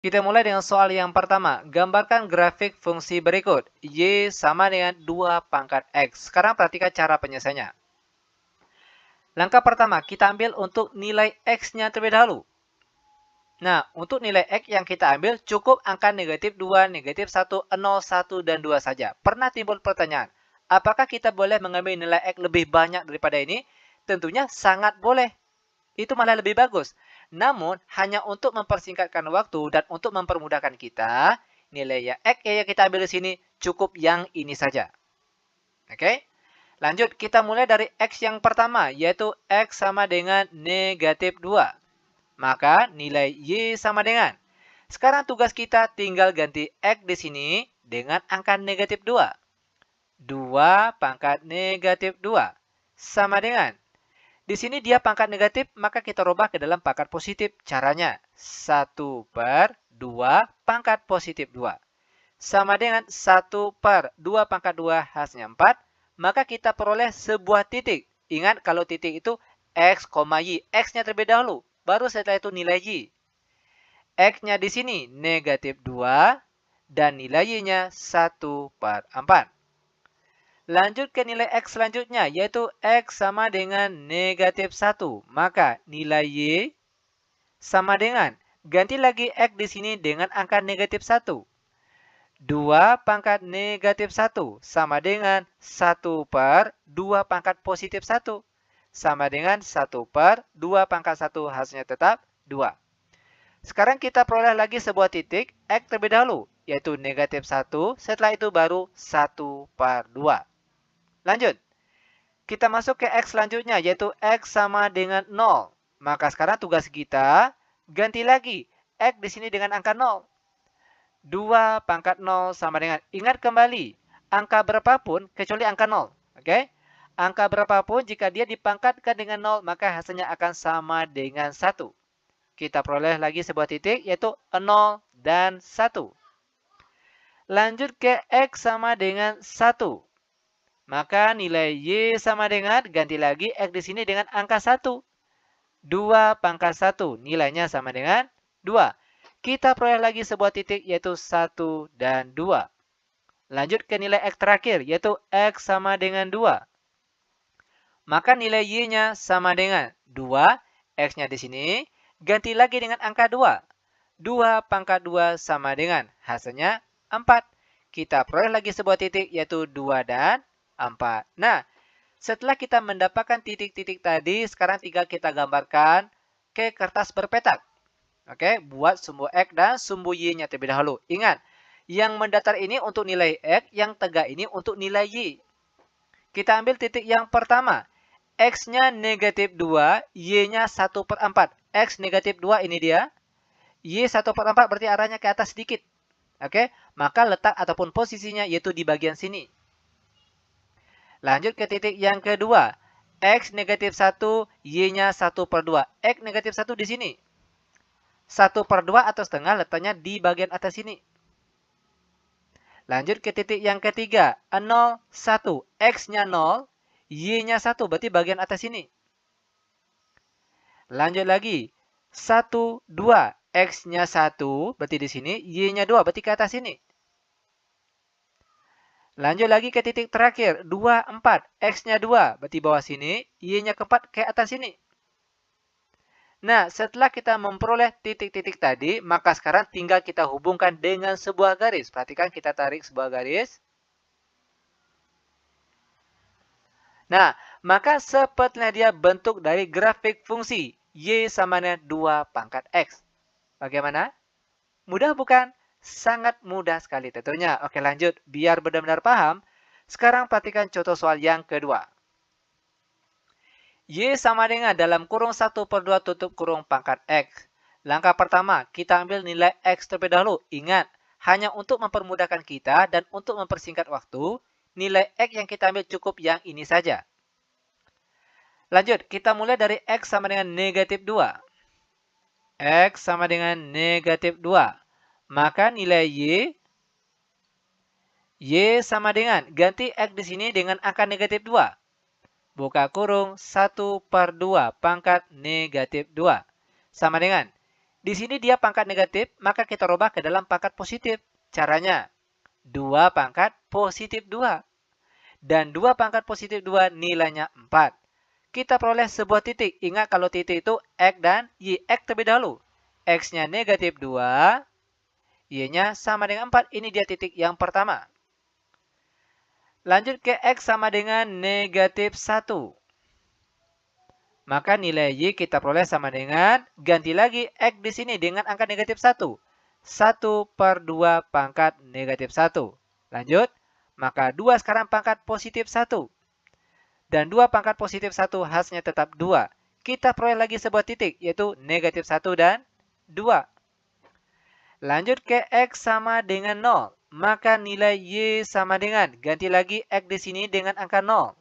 Kita mulai dengan soal yang pertama. Gambarkan grafik fungsi berikut. Y sama dengan 2 pangkat X. Sekarang perhatikan cara penyelesaiannya. Langkah pertama, kita ambil untuk nilai X-nya terlebih dahulu. Nah, untuk nilai X yang kita ambil cukup angka negatif 2, negatif 1, 0, 1, dan 2 saja. Pernah timbul pertanyaan, apakah kita boleh mengambil nilai X lebih banyak daripada ini? Tentunya sangat boleh. Itu malah lebih bagus. Namun, hanya untuk mempersingkatkan waktu dan untuk mempermudahkan kita, nilai X yang kita ambil di sini cukup yang ini saja. Oke? Lanjut, kita mulai dari X yang pertama, yaitu X sama dengan negatif 2. Maka nilai Y sama dengan. Sekarang tugas kita tinggal ganti X di sini dengan angka negatif 2. 2 pangkat negatif 2 sama dengan. Di sini dia pangkat negatif, maka kita rubah ke dalam pangkat positif. Caranya 1/2 pangkat positif 2. Sama dengan 1/2 pangkat 2 hasilnya 4. Maka kita peroleh sebuah titik. Ingat kalau titik itu X, Y. X-nya terlebih dahulu. Baru setelah itu nilai Y. X-nya di sini negatif 2 dan nilai Y-nya 1/4. Lanjut ke nilai X selanjutnya, yaitu X sama dengan negatif 1. Maka nilai Y sama dengan, ganti lagi X di sini dengan angka negatif 1. 2 pangkat negatif 1 sama dengan 1/2 pangkat positif 1. Sama dengan 1/2 pangkat 1 hasilnya tetap 2. Sekarang kita peroleh lagi sebuah titik X terlebih dahulu, yaitu negatif 1, setelah itu baru 1/2. Lanjut, kita masuk ke X selanjutnya, yaitu X sama dengan 0. Maka sekarang tugas kita ganti lagi X di sini dengan angka 0. 2 pangkat 0 sama dengan, ingat kembali, angka berapapun kecuali angka 0. Oke? Angka berapapun jika dia dipangkatkan dengan 0, maka hasilnya akan sama dengan 1. Kita peroleh lagi sebuah titik, yaitu 0 dan 1. Lanjut ke X sama dengan 1. Maka nilai Y sama dengan, ganti lagi X di sini dengan angka 1. 2 pangkat 1, nilainya sama dengan 2. Kita peroleh lagi sebuah titik, yaitu 1 dan 2. Lanjut ke nilai X terakhir, yaitu X sama dengan 2. Maka nilai Y-nya sama dengan 2. X-nya di sini, ganti lagi dengan angka 2. 2 pangkat 2 sama dengan, hasilnya 4. Kita peroleh lagi sebuah titik, yaitu 2 dan 4. Nah, setelah kita mendapatkan titik-titik tadi, sekarang tinggal kita gambarkan ke kertas berpetak. Oke, buat sumbu X dan sumbu Y-nya terlebih dahulu. Ingat, yang mendatar ini untuk nilai X, yang tegak ini untuk nilai Y. Kita ambil titik yang pertama. X-nya negatif 2, Y-nya 1/4. X negatif 2 ini dia. Y 1/4 berarti arahnya ke atas sedikit. Oke, maka letak ataupun posisinya yaitu di bagian sini. Lanjut ke titik yang kedua. X negatif 1, Y-nya 1/2. X negatif 1 di sini. 1/2 atau setengah letaknya di bagian atas sini. Lanjut ke titik yang ketiga. 0, 1. X-nya 0, Y-nya 1. Berarti bagian atas sini. Lanjut lagi. 1, 2. X-nya 1. Berarti di sini. Y-nya 2. Berarti ke atas sini. Lanjut lagi ke titik terakhir. 2, 4. X-nya 2. Berarti bawah sini. Y-nya keempat ke atas sini. Nah, setelah kita memperoleh titik-titik tadi, maka sekarang tinggal kita hubungkan dengan sebuah garis. Perhatikan, kita tarik sebuah garis. Nah, maka sepertinya dia bentuk dari grafik fungsi Y sama dengan 2 pangkat X. Bagaimana? Mudah bukan? Sangat mudah sekali tentunya. Oke, lanjut. Biar benar-benar paham, sekarang perhatikan contoh soal yang kedua. Y sama dengan dalam kurung 1/2 tutup kurung pangkat X. Langkah pertama, kita ambil nilai X terlebih dahulu. Ingat, hanya untuk mempermudahkan kita dan untuk mempersingkat waktu, nilai X yang kita ambil cukup yang ini saja. Lanjut, kita mulai dari X sama dengan negatif 2. X sama dengan negatif 2. Maka nilai Y sama dengan, ganti X di sini dengan angka negatif 2. Buka kurung 1/2 pangkat negatif 2. Sama dengan Di sini dia pangkat negatif, maka kita rubah ke dalam pangkat positif. Caranya, 2 pangkat positif 2. Dan 2 pangkat positif 2 nilainya 4. Kita peroleh sebuah titik. Ingat kalau titik itu X dan Y. X terlebih dahulu. X-nya negatif 2, Y-nya sama dengan 4. Ini dia titik yang pertama. Lanjut ke X sama dengan negatif 1. Maka nilai Y kita peroleh sama dengan, ganti lagi X di sini dengan angka negatif 1. 1/2 pangkat negatif 1. Lanjut, maka 2 sekarang pangkat positif 1. Dan 2 pangkat positif 1 hasilnya tetap 2. Kita peroleh lagi sebuah titik, yaitu negatif 1 dan 2. Lanjut ke X sama dengan 0. Maka nilai Y sama dengan, ganti lagi X di sini dengan angka 0.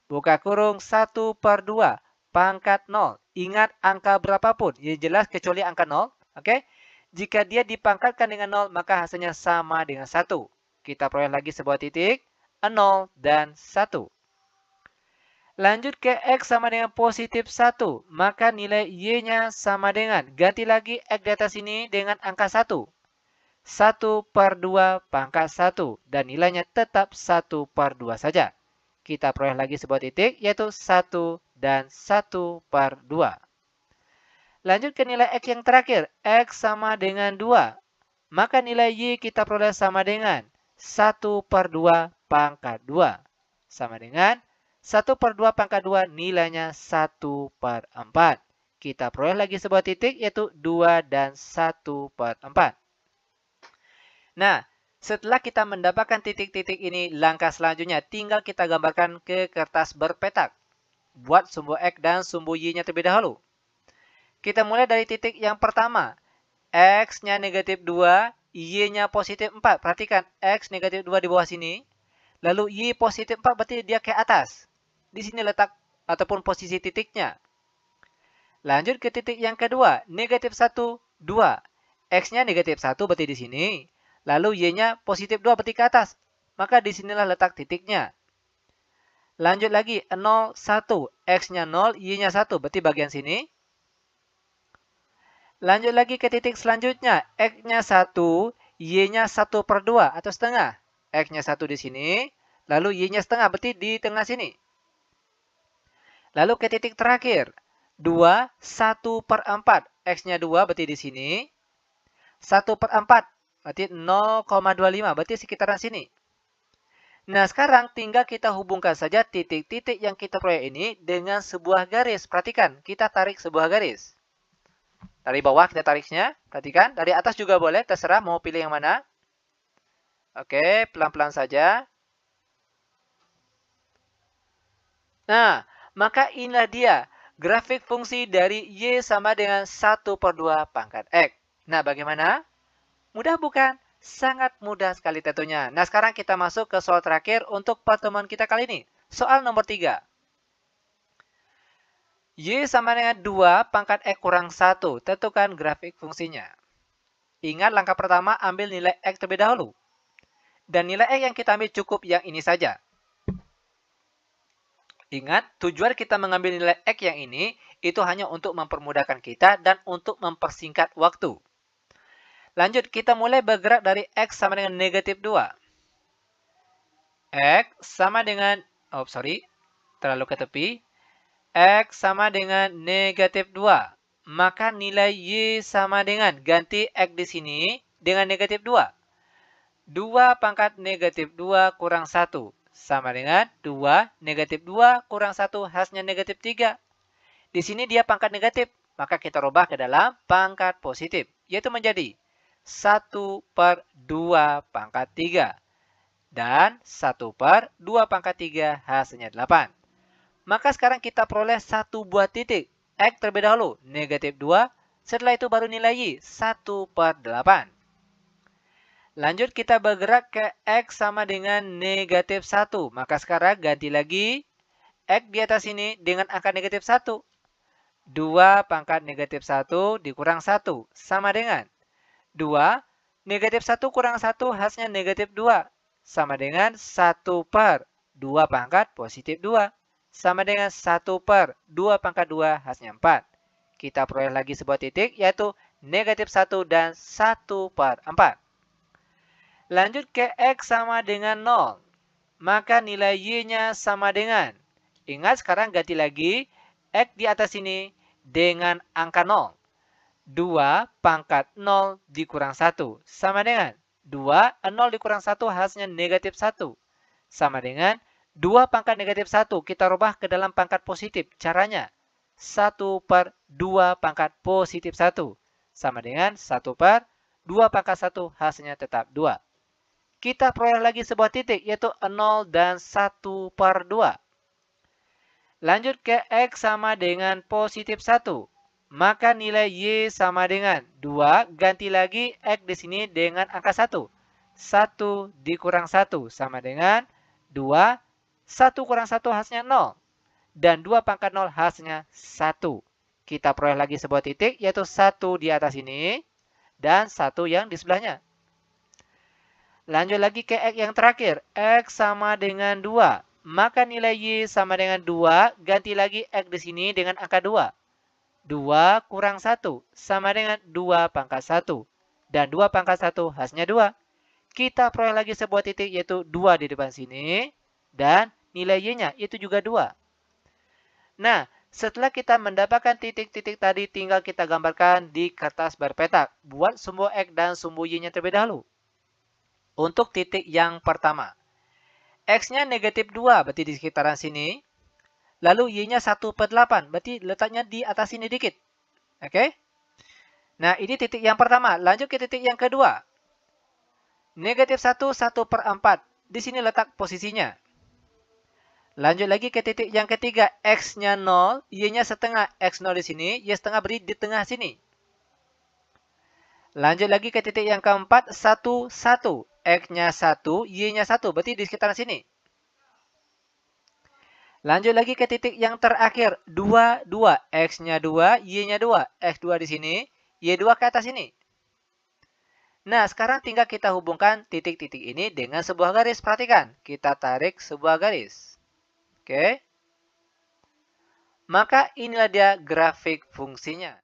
Buka kurung 1/2. Pangkat 0. Ingat angka berapapun. Ya jelas kecuali angka 0. Oke. Jika dia dipangkatkan dengan 0, maka hasilnya sama dengan 1. Kita peroleh lagi sebuah titik. 0 dan 1. Lanjut ke X sama dengan positif 1. Maka nilai Y-nya sama dengan. Ganti lagi X di atas ini dengan angka 1. 1/2 pangkat 1. Dan nilainya tetap 1/2 saja. Kita peroleh lagi sebuah titik, yaitu 1 dan 1/2. Lanjut ke nilai X yang terakhir. X sama dengan 2. Maka nilai Y kita peroleh sama dengan 1/2 pangkat 2. Sama dengan 1/2 pangkat 2 nilainya 1/4. Kita peroleh lagi sebuah titik, yaitu 2 dan 1/4. Nah, setelah kita mendapatkan titik-titik ini, langkah selanjutnya tinggal kita gambarkan ke kertas berpetak. Buat sumbu X dan sumbu Y-nya terlebih dahulu. Kita mulai dari titik yang pertama. X-nya negatif 2, Y-nya positif 4. Perhatikan, X negatif 2 di bawah sini. Lalu Y positif 4 berarti dia ke atas. Di sini letak ataupun posisi titiknya. Lanjut ke titik yang kedua. Negatif 1, 2. X-nya negatif 1 berarti di sini. Lalu Y-nya positif 2 berarti ke atas. Maka disinilah letak titiknya. Lanjut lagi, 0, 1. X-nya 0, Y-nya 1. Berarti bagian sini. Lanjut lagi ke titik selanjutnya. X-nya 1, Y-nya 1/2 atau setengah. X-nya 1 di sini. Lalu Y-nya setengah, berarti di tengah sini. Lalu ke titik terakhir. 2, 1/4. X-nya 2, berarti di sini. 1/4. Berarti 0,25. Berarti sekitaran sini. Nah, sekarang tinggal kita hubungkan saja titik-titik yang kita peroleh ini dengan sebuah garis. Perhatikan, kita tarik sebuah garis. Dari bawah kita tariknya. Perhatikan, dari atas juga boleh. Terserah mau pilih yang mana. Oke, pelan-pelan saja. Nah, maka inilah dia. Grafik fungsi dari Y sama dengan 1/2 pangkat X. Nah, bagaimana? Mudah bukan? Sangat mudah sekali tentunya. Nah, sekarang kita masuk ke soal terakhir untuk pertemuan kita kali ini. Soal nomor 3. Y sama dengan 2 pangkat X kurang 1. Tentukan grafik fungsinya. Ingat langkah pertama ambil nilai X terlebih dahulu. Dan nilai X yang kita ambil cukup yang ini saja. Ingat, tujuan kita mengambil nilai X yang ini itu hanya untuk mempermudahkan kita dan untuk mempersingkat waktu. Lanjut, kita mulai bergerak dari X sama dengan negatif 2. X sama dengan, terlalu ke tepi. X sama dengan negatif 2. Maka nilai Y sama dengan, ganti X di sini dengan negatif 2. 2 pangkat negatif 2 kurang 1. Sama dengan 2 negatif 2 kurang 1 hasilnya negatif 3. Di sini dia pangkat negatif. Maka kita rubah ke dalam pangkat positif. Yaitu menjadi 1/2 pangkat 3. Dan 1/2 pangkat 3 hasilnya 8. Maka sekarang kita peroleh satu buah titik. X terlebih dahulu, negatif 2. Setelah itu baru nilai Y, 1/8. Lanjut kita bergerak ke X sama dengan negatif 1. Maka sekarang ganti lagi X di atas ini dengan angka negatif 1. 2 pangkat negatif 1 dikurang 1. Sama dengan 2, negatif 1 kurang 1 hasilnya negatif 2. Sama dengan 1/2 pangkat positif 2. Sama dengan 1/2 pangkat 2 hasilnya 4. Kita peroleh lagi sebuah titik yaitu negatif 1 dan 1/4. Lanjut ke X sama dengan 0. Maka nilai Y-nya sama dengan. Ingat sekarang ganti lagi X di atas sini dengan angka 0. 2 pangkat 0 dikurang 1 sama dengan 2, 0 dikurang 1 hasilnya negatif 1. Sama dengan 2 pangkat negatif 1. Kita rubah ke dalam pangkat positif. Caranya 1/2 pangkat positif 1. Sama dengan 1/2 pangkat 1 hasilnya tetap 2. Kita peroleh lagi sebuah titik yaitu 0 dan 1/2. Lanjut ke X sama dengan positif 1. Maka nilai Y sama dengan 2. Ganti lagi X di sini dengan angka 1. 1 dikurang 1 sama dengan 2. 1 kurang 1 hasilnya 0. Dan 2 pangkat 0 hasilnya 1. Kita peroleh lagi sebuah titik yaitu 1 di atas ini dan 1 yang di sebelahnya. Lanjut lagi ke X yang terakhir. X sama dengan 2. Maka nilai Y sama dengan 2. Ganti lagi X di sini dengan angka 2. 2 kurang 1 sama dengan 2 pangkat 1. Dan 2 pangkat 1 hasilnya 2. Kita peroleh lagi sebuah titik yaitu 2 di depan sini. Dan nilai Y-nya itu juga 2. Nah, setelah kita mendapatkan titik-titik tadi tinggal kita gambarkan di kertas berpetak. Buat sumbu X dan sumbu Y-nya terlebih dahulu. Untuk titik yang pertama, X-nya negatif 2, berarti di sekitaran sini. Lalu Y-nya 1/8, berarti letaknya di atas sini dikit. Oke? Nah, ini titik yang pertama. Lanjut ke titik yang kedua. Negatif 1, 1/4. Di sini letak posisinya. Lanjut lagi ke titik yang ketiga. X-nya 0, Y-nya setengah. X0 di sini, Y setengah berdiri di tengah sini. Lanjut lagi ke titik yang keempat. 1, 1. X-nya 1, Y-nya 1. Berarti di sekitaran sini. Lanjut lagi ke titik yang terakhir. 2, 2. X-nya 2, Y-nya 2. X2 di sini, Y2 ke atas sini. Nah, sekarang tinggal kita hubungkan titik-titik ini dengan sebuah garis. Perhatikan, kita tarik sebuah garis. Oke. Maka inilah dia grafik fungsinya.